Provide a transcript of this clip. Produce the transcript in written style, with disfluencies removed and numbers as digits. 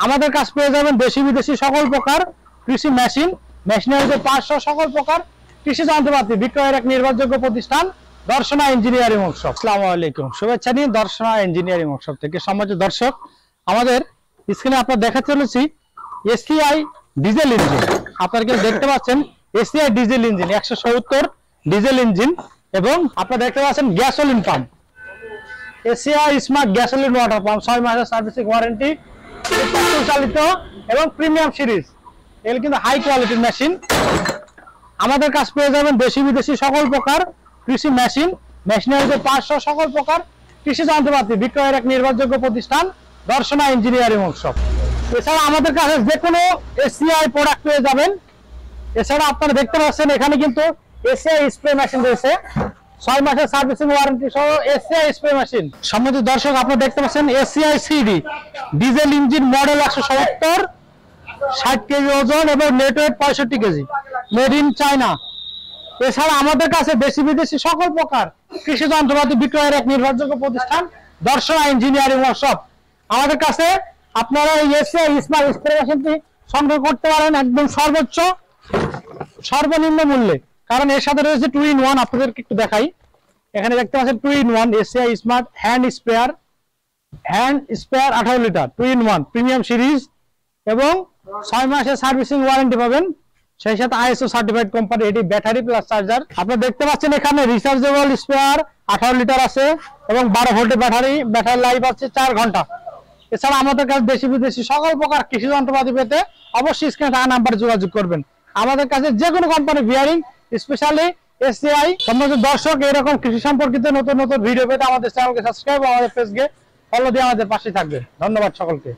আমাদের কাছ পেয়ে যাবেন দেশি বিদেশি সকল প্রকার কৃষি মেশিন, মেশিনারি পার্টস সকল প্রকার কৃষি যন্ত্রপাতি বিক্রয়ের এক নির্ভরযোগ্য প্রতিষ্ঠান দর্শনা ইঞ্জিনিয়ারিং ওয়ার্কশপ। আসসালামু আলাইকুম, শুভেচ্ছা নিন দর্শনা ইঞ্জিনিয়ারিং ওয়ার্কশপ থেকে। সম্মানিত দর্শক, আমাদের স্ক্রিনে আপনারা দেখা চলেছি এসসিআই ডিজেল ইঞ্জিন। আপনারা দেখতে পাচ্ছেন SCI diesel engine 170 diesel engine, এবং আপনারা দেখতে পাচ্ছেন gasoline pump, SCI smart gasoline water pump, 6 মাসের সার্ভিসিং ওয়ারেন্টি, চালিত এবং প্রিমিয়াম সিরিজ। এগুলো কিন্তু হাই কোয়ালিটির মেশিন। আমাদের কাছ পেয়ে যাবেন দেশি বিদেশি সকল প্রকার কৃষি মেশিন, মেশিনারি পার্টস সকল প্রকার কৃষি যন্ত্রপাতি বিক্রয়ের এক নির্ভরযোগ্য প্রতিষ্ঠান দর্শনা ইঞ্জিনিয়ারিং ওয়ার্কশপ। এছাড়া আমাদের কাছে যে কোনো এসসিআই প্রোডাক্ট পেয়ে যাবেন। এছাড়া আপনারা দেখতে পাচ্ছেন এখানে কিন্তু এসসিআই স্প্রে মেশিন রয়েছে, 6 মাসের সার্ভিসিং ওয়ারেন্টি সহ এসসিআই স্প্রে মেশিন। সম্মানিত দর্শক, আপনারা দেখতে পাচ্ছেন SCI CD diesel engine model 170, 60 KG ওজন এবং net weight 65 KG, made in China. এছাড়া আমাদের কাছে দেশি বিদেশি সকল প্রকার কৃষি যন্ত্রপাতি বিক্রয়ের এক নির্ভরযোগ্য প্রতিষ্ঠান দর্শনা ইঞ্জিনিয়ারিং ওয়ার্কশপ। আমাদের কাছে আপনারা এই এসসিআই স্মার্ট স্প্রে মেশিনটি সংগ্রহ করতে পারেন একদম সর্বনিম্ন মূল্যে, কারণ এর সাথে রয়েছে 2 in 1। আপনাদেরকে একটু দেখাই, এখানে দেখতে পাচ্ছেন 2 in 1 SCI smart hand sprayer 18 litre 2 in 1 premium series, এবং 6 মাসের সার্ভিসিং ওয়ারেন্টি পাবেন, সেই সাথে আইএসও সার্টিফাইড কোম্পানি। এটি ব্যাটারি প্লাস চার্জার। আপনারা দেখতে পাচ্ছেন এখানে রিচার্জেবল স্পেয়ার 18 লিটার আছে এবং 12 ভোল্টের ব্যাটারি লাইফ আছে 4 ঘন্টা। এছাড়া আমাদের কাছে দেশি বিদেশি সকল প্রকার কৃষি যন্ত্রপাতি পেতে অবশ্যই স্ক্রিনে থাকা নাম্বারে যোগাযোগ করবেন। আমাদের কাছে যে কোনো কোম্পানি বিয়ারিং, স্পেশালি এসসিআই। সম্মানিত দর্শক, এরকম কৃষি সম্পর্কিত নতুন নতুন ভিডিও পেতে আমাদের চ্যানেলকে সাবস্ক্রাইব, আমাদের পেজকে ফলো দিয়ে আমাদের পাশে থাকবেন। ধন্যবাদ সকলকে।